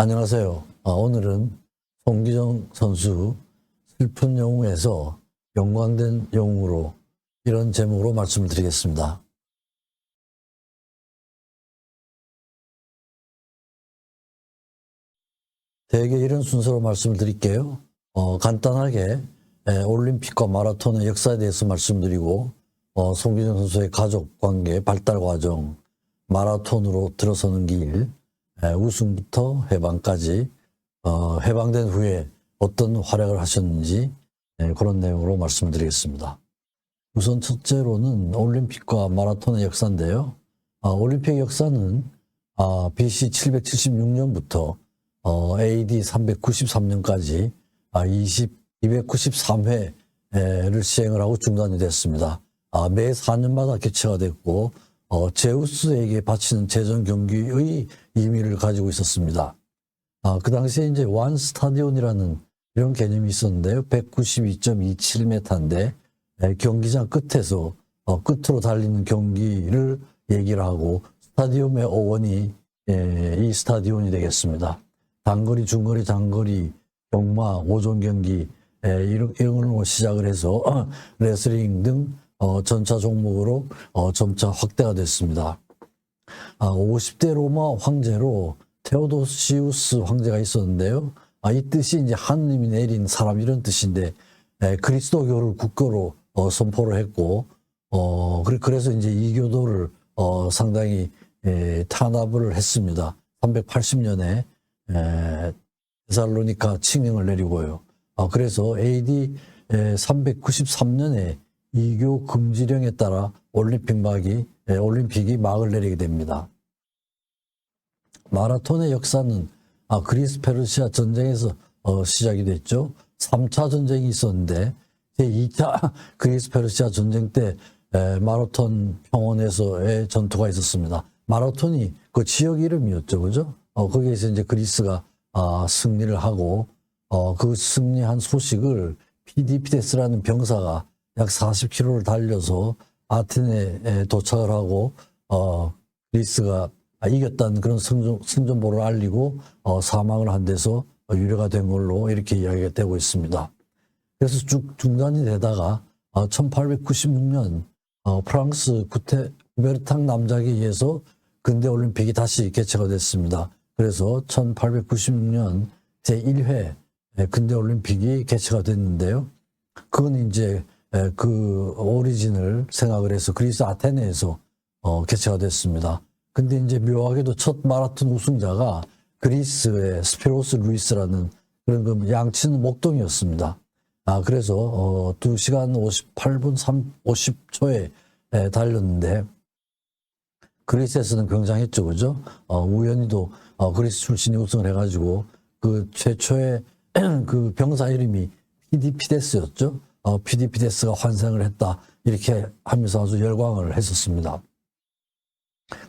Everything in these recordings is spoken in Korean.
안녕하세요. 오늘은 송기정 선수 슬픈 영웅에서 영광된 영웅으로 이런 제목으로 말씀을 드리겠습니다. 대개 이런 순서로 말씀을 드릴게요. 간단하게 올림픽과 마라톤의 역사에 대해서 말씀드리고 송기정 선수의 가족 관계, 발달 과정, 마라톤으로 들어서는 길, 우승부터 해방까지 해방된 후에 어떤 활약을 하셨는지 그런 내용으로 말씀드리겠습니다. 우선 첫째로는 올림픽과 마라톤의 역사인데요. 올림픽 역사는 BC 776년부터 AD 393년까지 293회를 시행을 하고 중단이 됐습니다. 매 4년마다 개최가 됐고 제우스에게 바치는 제전 경기의 의미를 가지고 있었습니다. 그 당시에 이제 완 스타디온이라는 이런 개념이 있었는데요. 192.27m인데 경기장 끝에서 끝으로 달리는 경기를 얘기를 하고 스타디움의 어원이 이 스타디온이 되겠습니다. 단거리, 중거리, 장거리, 경마, 5종 경기 이런 걸로 시작을 해서 레슬링 등 전차 종목으로 점차 확대가 됐습니다. 50대 로마 황제로 테오도시우스 황제가 있었는데요. 이 뜻이 이제 하느님이 내린 사람 이런 뜻인데 그리스도교를 국교로 선포를 했고 그래서 이제 이 교도를 상당히 탄압을 했습니다. 380년에 데살로니카 칙령을 내리고요. 그래서 AD 393년에 이교 금지령에 따라 올림픽이 막을 내리게 됩니다. 마라톤의 역사는 그리스 페르시아 전쟁에서 시작이 됐죠. 3차 전쟁이 있었는데 제2차 그리스 페르시아 전쟁 때 마라톤 평원에서의 전투가 있었습니다. 마라톤이 그 지역 이름이었죠, 그죠? 거기에서 이제 그리스가 승리를 하고 그 승리한 소식을 피디피데스라는 병사가 약 40km를 달려서 아테네에 도착을 하고 그리스가 이겼다는 그런 승전보를 알리고 사망을 한 데서 유래가 된 걸로 이렇게 이야기가 되고 있습니다. 그래서 쭉 중단이 되다가 1896년 프랑스 구베르탕 남작에 의해서 근대올림픽이 다시 개최가 됐습니다. 그래서 1896년 제1회 근대올림픽이 개최가 됐는데요. 그건 이제 그 오리진을 생각을 해서 그리스 아테네에서 개최가 됐습니다. 근데 이제 묘하게도 첫 마라톤 우승자가 그리스의 스피로스 루이스라는 그런 그 양치는 목동이었습니다. 그래서 2시간 58분 50초에 달렸는데 그리스에서는 굉장했죠, 그죠? 우연히도 그리스 출신이 우승을 해가지고 그 최초의 그 병사 이름이 피디피데스였죠. 피디피데스가 환생을 했다 이렇게 하면서 아주 열광을 했었습니다.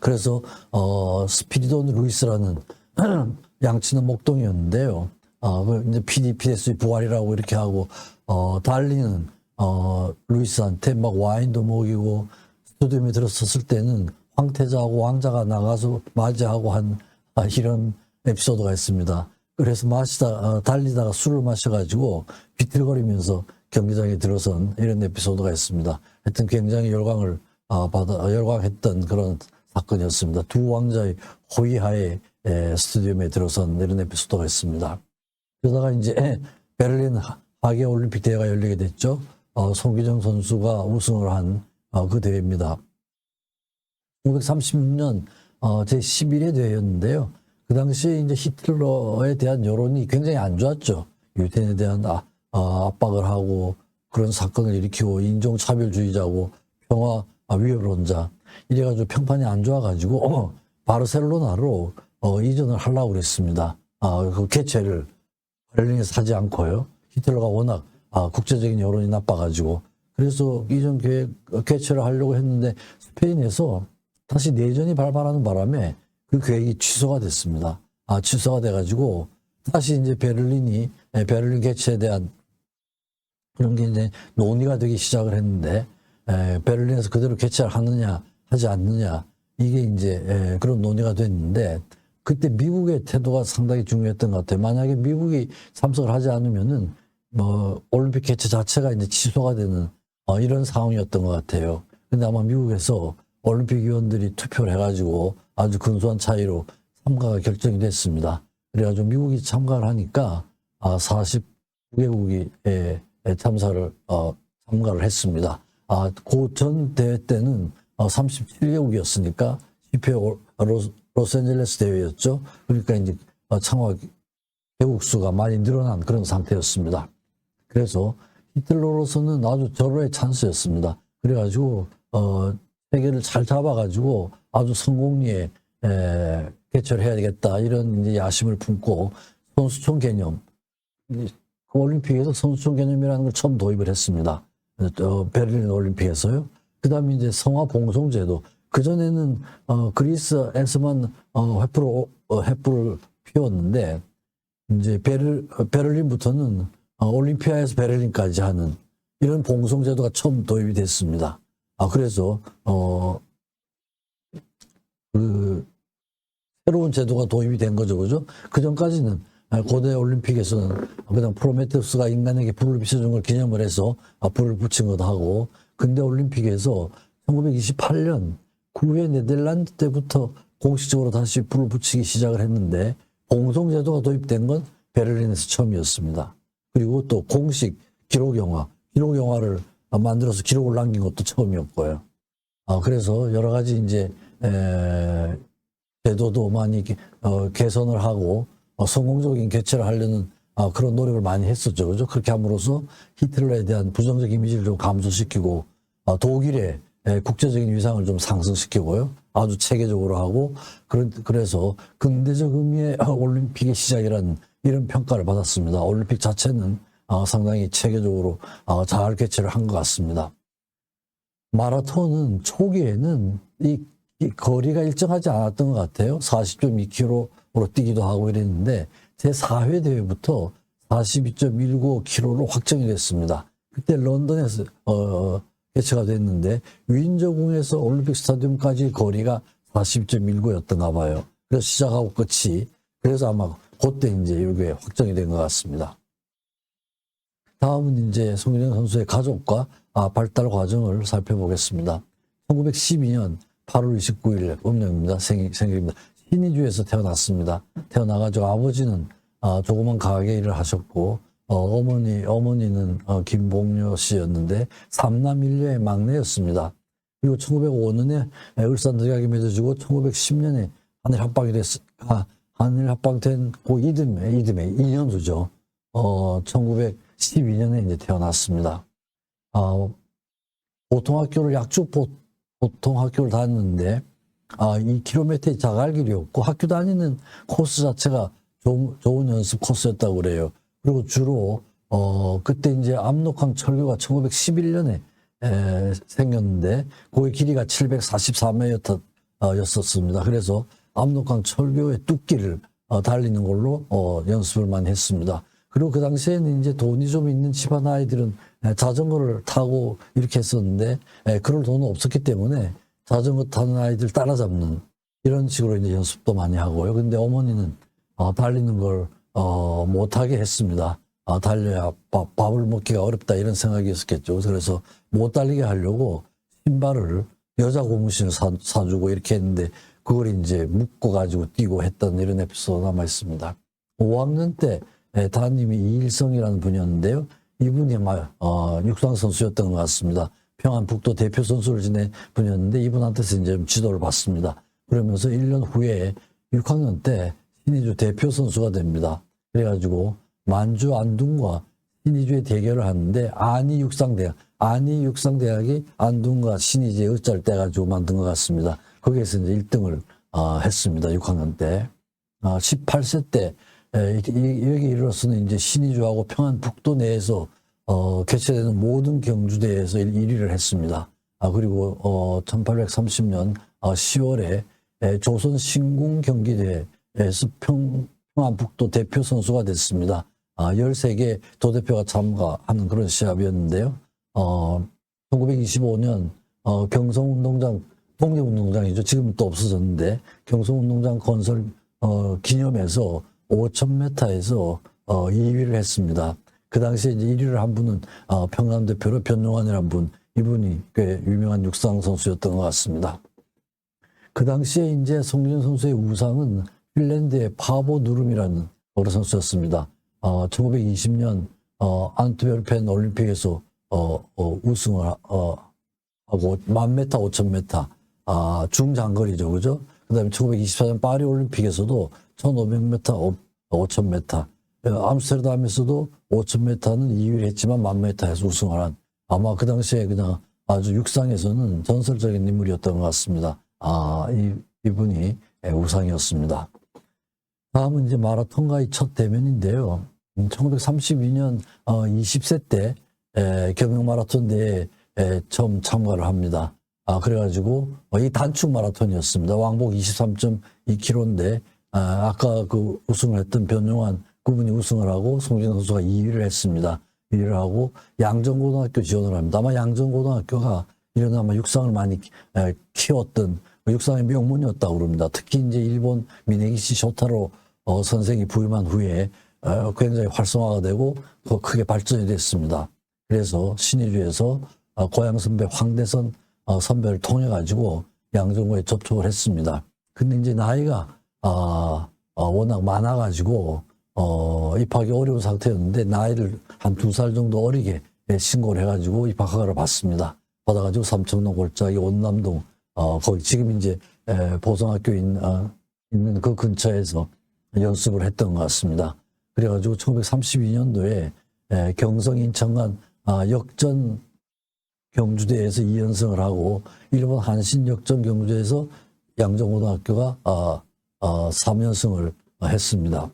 그래서 스피리돈 루이스라는 양치는 목동이었는데요. 이제 피디피데스의 부활이라고 이렇게 하고 달리는 루이스한테 막 와인도 먹이고 스타디움에 들어섰을 때는 황태자하고 왕자가 나가서 맞이하고 한 이런 에피소드가 있습니다. 그래서 달리다가 술을 마셔가지고 비틀거리면서 경기장에 들어선 이런 에피소드가 있습니다. 하여튼 굉장히 열광했던 그런 사건이었습니다. 두 왕자의 호위하에 스타디움에 들어선 이런 에피소드가 있습니다. 그러다가 이제 베를린 하계 올림픽 대회가 열리게 됐죠. 송기정 선수가 우승을 한 그 대회입니다. 1936년 제11회 대회였는데요. 그 당시에 이제 히틀러에 대한 여론이 굉장히 안 좋았죠. 유태인에 대한 압박을 하고 그런 사건을 일으키고 인종차별주의자고 평화 위협론자 이래가지고 평판이 안 좋아가지고 바르셀로나로 이전을 하려고 그랬습니다. 그 개최를 베를린에서 하지 않고요. 히틀러가 워낙 국제적인 여론이 나빠가지고 그래서 이전 개최를 하려고 했는데 스페인에서 다시 내전이 발발하는 바람에 그 계획이 취소가 됐습니다. 취소가 돼가지고 다시 이제 베를린 개최에 대한 그런 게 이제 논의가 되기 시작을 했는데 베를린에서 그대로 개최를 하느냐 하지 않느냐 이게 이제 그런 논의가 됐는데 그때 미국의 태도가 상당히 중요했던 것 같아요. 만약에 미국이 참석을 하지 않으면은 뭐 올림픽 개최 자체가 이제 취소가 되는 이런 상황이었던 것 같아요. 근데 아마 미국에서 올림픽 위원들이 투표를 해가지고 아주 근소한 차이로 참가가 결정이 됐습니다. 그래가지고 미국이 참가를 하니까 49개국이 참가를 했습니다. 그 전 대회 때는 37개국이었으니까 10회 로스앤젤레스 대회였죠. 그러니까 이제 참가 개국 수가 많이 늘어난 그런 상태였습니다. 그래서 히틀러로서는 아주 절호의 찬스였습니다. 그래가지고 세계를 잘 잡아가지고 아주 성공리에 개최를 해야 되겠다 이런 이제 야심을 품고 선수촌 개념, 그 올림픽에서 선수촌 개념이라는 걸 처음 도입을 했습니다. 베를린 올림픽에서요. 그다음에 이제 성화 봉송제도. 그 전에는 그리스에서만 횃불을 피웠는데 이제 베를린부터는 올림피아에서 베를린까지 하는 이런 봉송제도가 처음 도입이 됐습니다. 그래서 그 새로운 제도가 도입이 된 거죠, 그죠? 그 전까지는 고대 올림픽에서는 그냥 프로메테우스가 인간에게 불을 비춰준 걸 기념을 해서 불을 붙인 것도 하고, 근대 올림픽에서 1928년 9회 네덜란드 때부터 공식적으로 다시 불을 붙이기 시작을 했는데 봉송제도가 도입된 건 베를린에서 처음이었습니다. 그리고 또 공식 기록영화를 만들어서 기록을 남긴 것도 처음이었고요. 그래서 여러 가지 이제 제도도 많이 개선을 하고 성공적인 개최를 하려는 그런 노력을 많이 했었죠. 그죠? 그렇게 함으로써 히틀러에 대한 부정적 이미지를 좀 감소시키고 독일의 국제적인 위상을 좀 상승시키고요. 아주 체계적으로 하고 그래서 근대적 의미의 올림픽의 시작이라는 이런 평가를 받았습니다. 올림픽 자체는 상당히 체계적으로 잘 개최를 한 것 같습니다. 마라톤은 초기에는 이 거리가 일정하지 않았던 것 같아요. 40.2km로 뛰기도 하고 이랬는데 제4회 대회부터 42.195km로 확정이 됐습니다. 그때 런던에서 개최가 됐는데 윈저궁에서 올림픽 스타디움까지 거리가 40.19였던가 봐요. 그래서 시작하고 끝이 그래서 아마 그때 이제 이게 확정이 된 것 같습니다. 다음은 이제 송일영 선수의 가족과 발달 과정을 살펴보겠습니다. 1912년 8월 29일 음력입니다. 생일입니다. 신의주에서 태어났습니다. 태어나가지고 아버지는 조그만 가게 일을 하셨고 어머니는 김봉녀 씨였는데 삼남 일녀의 막내였습니다. 그리고 1905년에 울산대학에 맺어지고 1910년에 한일 합방된 그 이듬해 2년후죠. 1912년에 이제 태어났습니다. 보통학교를 약주 보통학교를 다녔는데 2km의 자갈길이었고 학교 다니는 코스 자체가 좋은 연습 코스였다고 그래요. 그리고 주로 그때 이제 압록강 철교가 1911년에 생겼는데 그의 길이가 744m였었습니다. 그래서 압록강 철교의 뚝길을 달리는 걸로 연습을 많이 했습니다. 그리고 그 당시에는 이제 돈이 좀 있는 집안 아이들은 자전거를 타고 이렇게 했었는데 그럴 돈은 없었기 때문에 자전거 타는 아이들 따라잡는 이런 식으로 이제 연습도 많이 하고요. 근데 어머니는 달리는 걸 못하게 했습니다. 달려야 밥을 먹기가 어렵다 이런 생각이 있었겠죠. 그래서 못 달리게 하려고 신발을 여자 고무신을 사주고 이렇게 했는데 그걸 이제 묶어가지고 뛰고 했던 이런 에피소드 남아있습니다. 5학년 때 담임이 이일성이라는 분이었는데요. 이분이 육상 선수였던 것 같습니다. 평안북도 대표 선수를 지낸 분이었는데 이분한테서 이제 지도를 받습니다. 그러면서 1년 후에 6학년 때 신의주 대표 선수가 됩니다. 그래가지고 만주 안동과 신의주의 대결을 하는데 안희육상대학이 안동과 신의주의 의자를 떼가지고 만든 것 같습니다. 거기에서 이제 1등을 했습니다. 6학년 때. 18세 때 여기 이르러서는 이제 신의주하고 평안북도 내에서 개최되는 모든 경주대회에서 1위를 했습니다. 그리고 1830년 10월에 조선 신궁 경기대회에서 평안북도 대표 선수가 됐습니다. 13개 도대표가 참가하는 그런 시합이었는데요. 1925년 경성운동장, 독립운동장이죠. 지금은 또 없어졌는데 경성운동장 건설 기념해서 5,000m에서 2위를 했습니다. 그 당시에 이제 1위를 한 분은 평남 대표로 변용환이라는 분, 이분이 꽤 유명한 육상 선수였던 것 같습니다. 그 당시에 이제 송기정 선수의 우상은 핀란드의 파보 누름이라는 어린 선수였습니다. 1920년 안트베르펜 올림픽에서 우승을 하고 1000m, 5000m 중장거리죠, 그죠? 그다음에 1924년 파리 올림픽에서도 1500m, 5000m, 암스테르담에서도 5000m는 2위를 했지만 1000m에서 우승을 한 아마 그 당시에 그냥 아주 육상에서는 전설적인 인물이었던 것 같습니다. 이분이 우상이었습니다. 다음은 이제 마라톤과의 첫 대면인데요. 1932년 20세 때 경영 마라톤 대회에 처음 참가를 합니다. 그래가지고 이 단축 마라톤이었습니다. 왕복 23.2km인데 아까 그 우승을 했던 변용환 그분이 우승을 하고 송기정 선수가 2위를 했습니다. 2위를 하고 양정고등학교 지원을 합니다. 아마 양정고등학교가 이런 아마 육상을 많이 키웠던 육상의 명문이었다고 그럽니다. 특히 이제 일본 미네기시 쇼타로 선생이 부임한 후에 굉장히 활성화가 되고 더 크게 발전이 됐습니다. 그래서 신의주에서 고향 선배 황대선 선배를 통해 가지고 양정고에 접촉을 했습니다. 근데 이제 나이가 워낙 많아 가지고 입학이 어려운 상태였는데 나이를 한 2살 정도 어리게 신고를 해가지고 입학 허가를 받습니다. 받아가지고 삼청동 골짜기 온남동 거기 지금 이제 보성학교 있는 그 근처에서 연습을 했던 것 같습니다. 그래가지고 1932년도에 경성 인천간 역전 경주대회에서 2연승을 하고 일본 한신 역전 경주대회에서 양정고등학교가 3연승을 했습니다.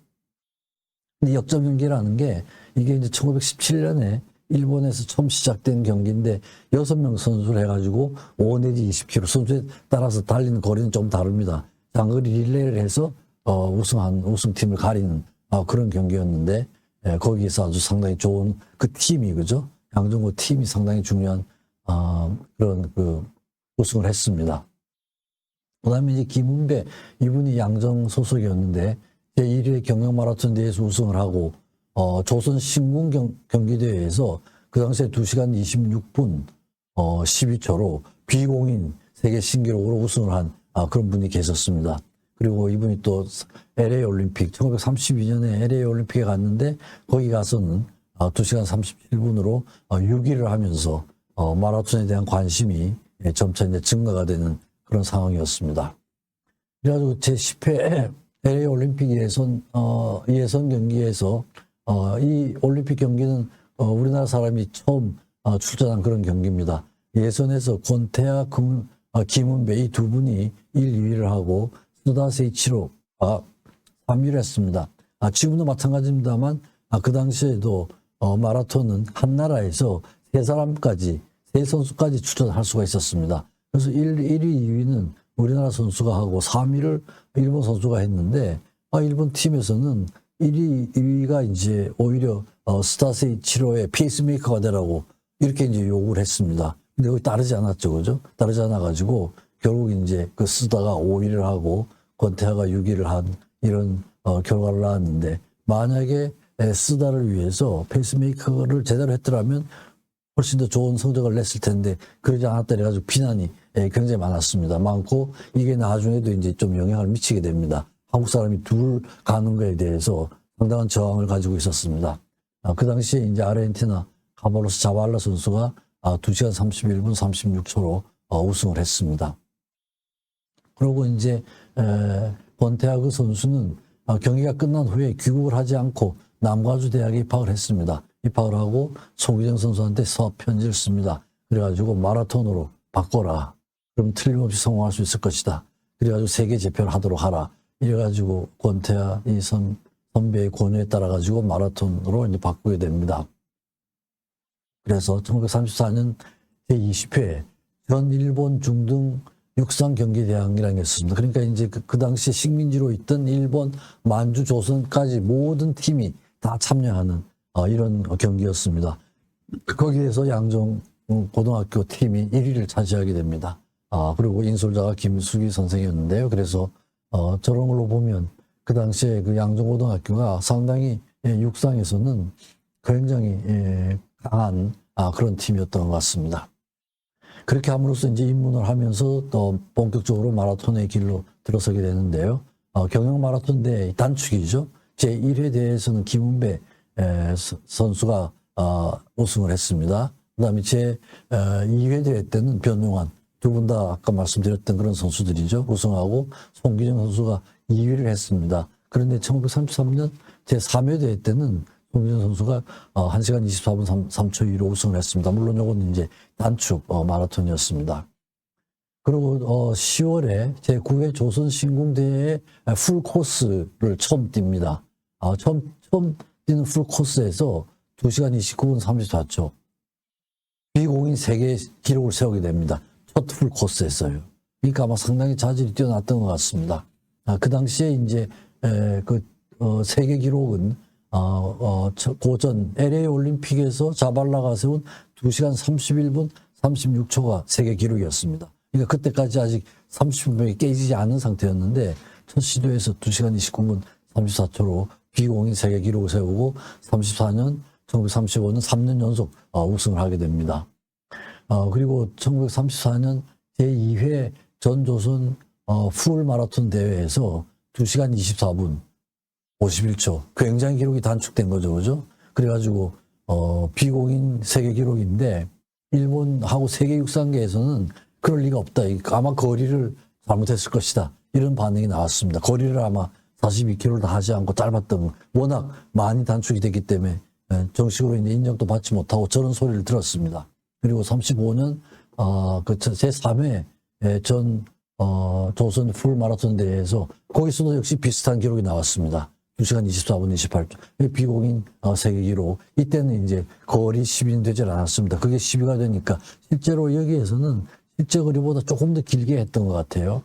근데 역전 경기라는 게 이게 이제 1917년에 일본에서 처음 시작된 경기인데 6명 선수를 해가지고 5 내지 20km 선수에 따라서 달리는 거리는 좀 다릅니다. 장거리 릴레이를 해서 우승팀을 가리는 그런 경기였는데 거기에서 아주 상당히 좋은 그 팀이 그죠? 양정고 팀이 상당히 중요한 그런 그 우승을 했습니다. 그다음에 이제 김은배 이분이 양정 소속이었는데 제1회 경영 마라톤 대회에서 우승을 하고 조선 신궁 경기대회에서 그 당시에 2시간 26분 12초로 비공인 세계 신기록으로 우승을 한 그런 분이 계셨습니다. 그리고 이분이 또 LA 올림픽 1932년에 LA 올림픽에 갔는데 거기 가서는 2시간 37분으로 6위를 하면서 마라톤에 대한 관심이 점차 이제 증가가 되는 그런 상황이었습니다. 그래가지고 제10회 LA 올림픽 예선 경기에서 이 올림픽 경기는 우리나라 사람이 처음 출전한 그런 경기입니다. 예선에서 권태하, 김은배 이 두 분이 1, 2위를 하고 스다 세이치로가 3위를 했습니다. 지금도 마찬가지입니다만 그 당시에도 마라톤은 한 나라에서 세 선수까지 출전할 수가 있었습니다. 그래서 1위, 2위는 우리나라 선수가 하고 3위를 일본 선수가 했는데 일본 팀에서는 1위, 2위가 이제 오히려 스타세이치로의 페이스메이커가 되라고 이렇게 이제 요구를 했습니다. 근데 거기 따르지 않았죠, 그죠? 따르지 않아가지고 결국 이제 그 스다가 5위를 하고 권태하가 6위를 한 이런 결과를 낳았는데 만약에 스다를 위해서 페이스메이커를 제대로 했더라면 훨씬 더 좋은 성적을 냈을 텐데 그러지 않았다 그래가지고 비난이 굉장히 많고 이게 나중에도 이제 좀 영향을 미치게 됩니다. 한국 사람이 둘 가는 거에 대해서 상당한 저항을 가지고 있었습니다. 그 당시에 이제 아르헨티나 카발로스 자발라 선수가 2시간 31분 36초로 우승을 했습니다. 그리고 이제 권태하 선수는 경기가 끝난 후에 귀국을 하지 않고 남가주 대학에 입학을 했습니다. 입학을 하고 송기정 선수한테 사업 편지를 씁니다. 그래가지고 마라톤으로 바꿔라. 그럼 틀림없이 성공할 수 있을 것이다. 그래가지고 세계 제표를 하도록 하라. 이래가지고 권태하 이 선배의 권유에 따라가지고 마라톤으로 이제 바꾸게 됩니다. 그래서 1934년 제20회 전 일본 중등 육상 경기 대항이라는 게 있었습니다. 그러니까 이제 그 당시에 식민지로 있던 일본, 만주, 조선까지 모든 팀이 다 참여하는 이런 경기였습니다. 거기에서 양정 고등학교 팀이 1위를 차지하게 됩니다. 그리고 인솔자가 김수기 선생이었는데요. 그래서 저런 걸로 보면 그 당시에 그 양정고등학교가 상당히 육상에서는 굉장히 강한 그런 팀이었던 것 같습니다. 그렇게 함으로써 이제 입문을 하면서 또 본격적으로 마라톤의 길로 들어서게 되는데요. 경영 마라톤 대회 단축이죠. 제1회 대회에서는 김은배 선수가 우승을 했습니다. 그 다음에 제2회 대회 때는 변용환, 두 분 다 아까 말씀드렸던 그런 선수들이죠. 우승하고 송기정 선수가 2위를 했습니다. 그런데 1933년 제3회 대회 때는 송기정 선수가 1시간 24분 3초 2로 우승을 했습니다. 물론 이건 이제 단축 마라톤이었습니다. 그리고 10월에 제9회 조선신궁대회 풀코스를 처음 띱니다. 처음 뛰는 풀코스에서 2시간 29분 34초. 비공인 세계 기록을 세우게 됩니다. 첫 풀코스에서요. 그러니까 아마 상당히 자질이 뛰어났던 것 같습니다. 그 당시에 이제 세계 기록은 고전 LA 올림픽에서 자발라가 세운 2시간 31분 36초가 세계 기록이었습니다. 그러니까 그때까지 아직 30분이 깨지지 않은 상태였는데 첫 시도에서 2시간 29분 34초로 비공인 세계 기록을 세우고 34년, 1935년 3년 연속 우승을 하게 됩니다. 그리고 1934년 제2회 전조선 풀 마라톤 대회에서 2시간 24분 51초. 굉장히 기록이 단축된 거죠. 그죠? 그래가지고, 비공인 세계 기록인데, 일본하고 세계 육상계에서는 그럴 리가 없다. 아마 거리를 잘못했을 것이다. 이런 반응이 나왔습니다. 거리를 아마 42km를 다 하지 않고 짧았던, 워낙 많이 단축이 됐기 때문에, 정식으로 이제 인정도 받지 못하고 저런 소리를 들었습니다. 그리고 35년, 제3회 조선 풀 마라톤 대회에서 거기서도 역시 비슷한 기록이 나왔습니다. 2시간 24분 28초. 비공인 세계 기록. 이때는 이제 거리 10위는 되질 않았습니다. 그게 10위가 되니까 실제로 여기에서는 실제 거리보다 조금 더 길게 했던 것 같아요.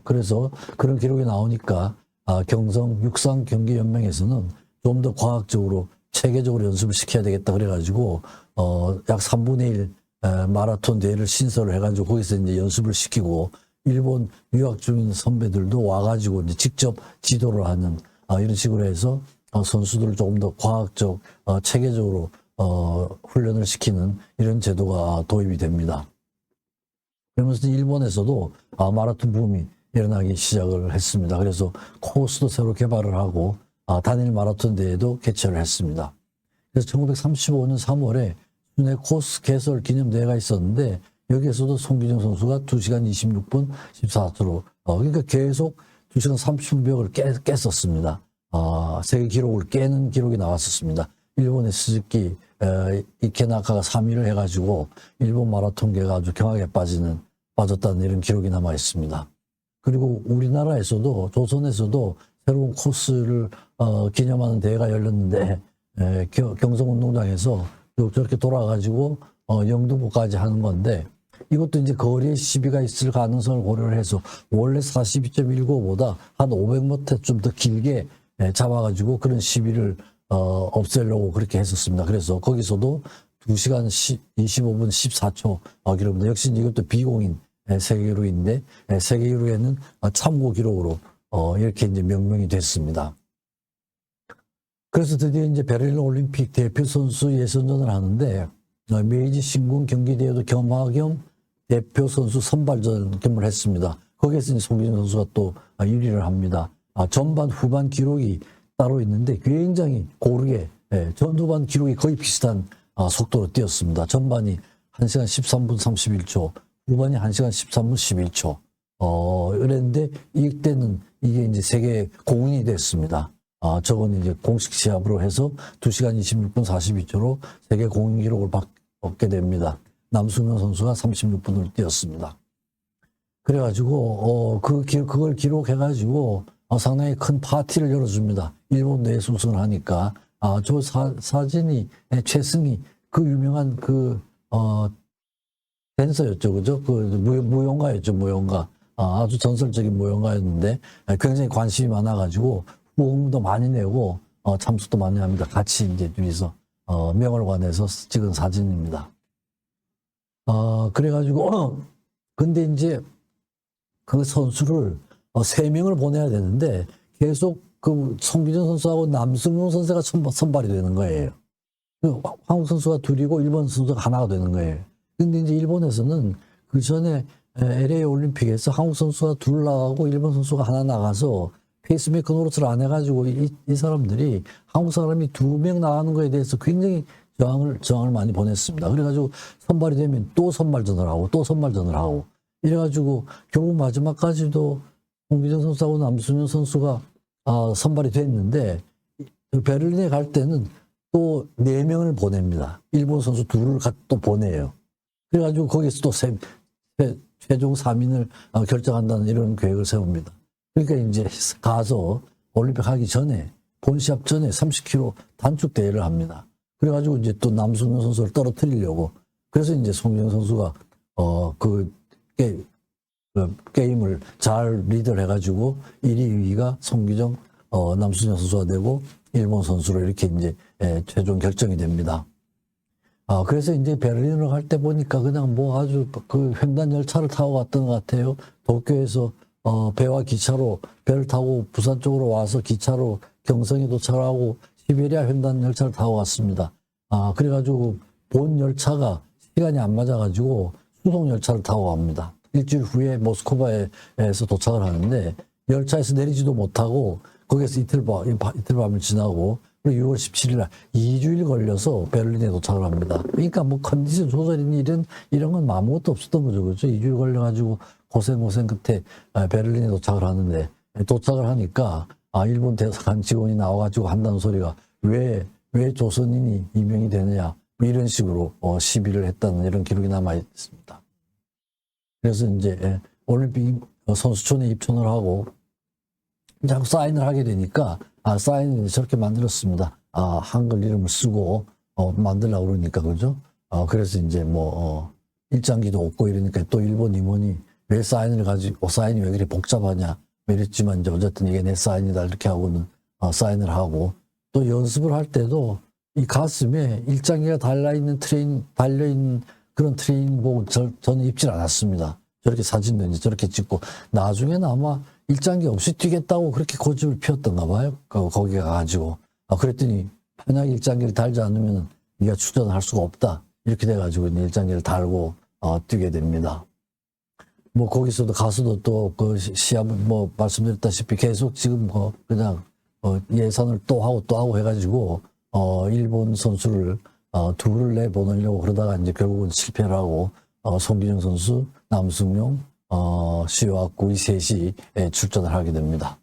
그래서 그런 기록이 나오니까 경성 육상 경기 연맹에서는 좀 더 과학적으로 체계적으로 연습을 시켜야 되겠다 그래가지고 약 3분의 1 마라톤 대회를 신설을 해가지고 거기서 이제 연습을 시키고 일본 유학 중인 선배들도 와가지고 이제 직접 지도를 하는 이런 식으로 해서 선수들을 조금 더 과학적, 체계적으로 훈련을 시키는 이런 제도가 도입이 됩니다. 그러면서 일본에서도 마라톤 붐이 일어나기 시작을 했습니다. 그래서 코스도 새로 개발을 하고 단일 마라톤 대회도 개최를 했습니다. 그래서 1935년 3월에 순회 코스 개설 기념대회가 있었는데 여기에서도 송기정 선수가 2시간 26분 14초로 그러니까 계속 2시간 30분 벽을 깼었습니다. 세계 기록을 깨는 기록이 나왔었습니다. 일본의 스즈키 이케나카가 3위를 해가지고 일본 마라톤계가 아주 경악에 빠졌다는 이런 기록이 남아 있습니다. 그리고 우리나라에서도 조선에서도 새로운 코스를 기념하는 대회가 열렸는데 경성운동장에서 저렇게 돌아가지고 영등포까지 하는 건데 이것도 이제 거리에 시비가 있을 가능성을 고려를 해서 원래 42.195보다 한 500m 좀 더 길게 잡아가지고 그런 시비를 없애려고 그렇게 했었습니다. 그래서 거기서도 2시간 25분 14초 기록입니다. 역시 이것도 비공인 세계 기록인데 세계 기록에는 참고 기록으로 이렇게 이제 명명이 됐습니다. 그래서 드디어 이제 베를린 올림픽 대표 선수 예선전을 하는데 메이지 신궁 경기대회도 겸하겸 대표 선수 선발전 겸을 했습니다. 거기에서 이제 송기정 선수가 또 1위를 합니다. 전반 후반 기록이 따로 있는데 굉장히 고르게 전후반 기록이 거의 비슷한 속도로 뛰었습니다. 전반이 1시간 13분 31초, 후반이 1시간 13분 11초. 그랬는데 이때는 이게 이제 세계 공인이 됐습니다. 저건 이제 공식 시합으로 해서 2시간 26분 42초로 세계 공인 기록을 얻게 됩니다. 남승현 선수가 36분을 뛰었습니다. 그래가지고, 그걸 기록해가지고, 상당히 큰 파티를 열어줍니다. 일본 내에서 우승을 하니까. 저 사진이, 최승희, 그 유명한 댄서였죠. 그죠? 무용가였죠. 무용가. 아주 전설적인 무용가였는데, 굉장히 관심이 많아가지고, 후원도 많이 내고, 참석도 많이 합니다. 같이 이제 둘이서, 명월관에서 찍은 사진입니다. 그래가지고, 근데 이제 그 선수를 3명을 보내야 되는데, 계속 그 송기정 선수하고 남승용 선수가 선발이 되는 거예요. 한국 선수가 둘이고 일본 선수가 하나가 되는 거예요. 근데 이제 일본에서는 그 전에 LA 올림픽에서 한국 선수가 둘 나가고 일본 선수가 하나 나가서 페이스메이커 노릇을 안 해가지고 이 사람들이 한국 사람이 2명 나가는 거에 대해서 굉장히 저항을 많이 보냈습니다. 그래가지고 선발이 되면 또 선발전을 하고 또 선발전을 하고 이래가지고 결국 마지막까지도 홍기정 선수하고 남순현 선수가 선발이 됐는데 베를린에 갈 때는 또 4명을 보냅니다. 일본 선수 둘을 또 보내요. 그래가지고 거기서 또 최종 3인을 결정한다는 이런 계획을 세웁니다. 그러니까 이제 가서 올림픽 하기 전에 본 시합 전에 30km 단축 대회를 합니다. 그래가지고 이제 또 남승현 선수를 떨어뜨리려고 그래서 이제 송기정 선수가 그 게임을 잘 리드를 해가지고 1위, 2위가 송기정, 남승현 선수가 되고 일본 선수로 이렇게 이제 최종 결정이 됩니다. 그래서 이제 베를린으로 갈 때 보니까 그냥 뭐 아주 그 횡단 열차를 타고 갔던 것 같아요. 도쿄에서 배와 기차로 배를 타고 부산 쪽으로 와서 기차로 경성에 도착하고 시베리아 횡단 열차를 타고 갔습니다. 그래가지고 본 열차가 시간이 안 맞아가지고 수송 열차를 타고 갑니다. 일주일 후에 모스크바에서 도착을 하는데 열차에서 내리지도 못하고 거기에서 이틀밤을 지나고 그리고 6월 17일 날 2주일 걸려서 베를린에 도착을 합니다. 그러니까 뭐 컨디션 조절이니 이런 건 아무것도 없었던 거죠. 그렇죠? 2주일 걸려가지고 고생 끝에 베를린에 도착을 하는데 도착을 하니까 일본 대사관 직원이 나와가지고 한다는 소리가 왜 조선인이 임명이 되느냐 뭐 이런 식으로 시비를 했다는 이런 기록이 남아 있습니다. 그래서 이제 올림픽 선수촌에 입촌을 하고 자꾸 사인을 하게 되니까 사인을 저렇게 만들었습니다. 한글 이름을 쓰고 만들려고 그러니까 그죠? 그래서 이제 뭐 일장기도 없고 이러니까 또 일본 임원이 왜 사인을 가지고 사인이 왜 그렇게 복잡하냐 이랬지만 이제 어쨌든 이게 내 사인이다 이렇게 하고는 사인을 하고 또 연습을 할 때도 이 가슴에 일장기가 달려있는 그런 트레이닝복을 저는 입질 않았습니다. 저렇게 사진도 이제 저렇게 찍고 나중에는 아마 일장기 없이 뛰겠다고 그렇게 고집을 피웠던가 봐요. 거기 가가지고 그랬더니 만약 일장기를 달지 않으면 네가 출전을 할 수가 없다 이렇게 돼가지고 일장기를 달고 뛰게 됩니다. 뭐 거기서도 가서도 또 그 시합 뭐 말씀드렸다시피 계속 지금 그냥 예선을 또 하고 해가지고 일본 선수를 둘을 내보내려고 그러다가 이제 결국은 실패를 하고 송기정 선수, 남승용, 시와쿠 이 셋이 출전을 하게 됩니다.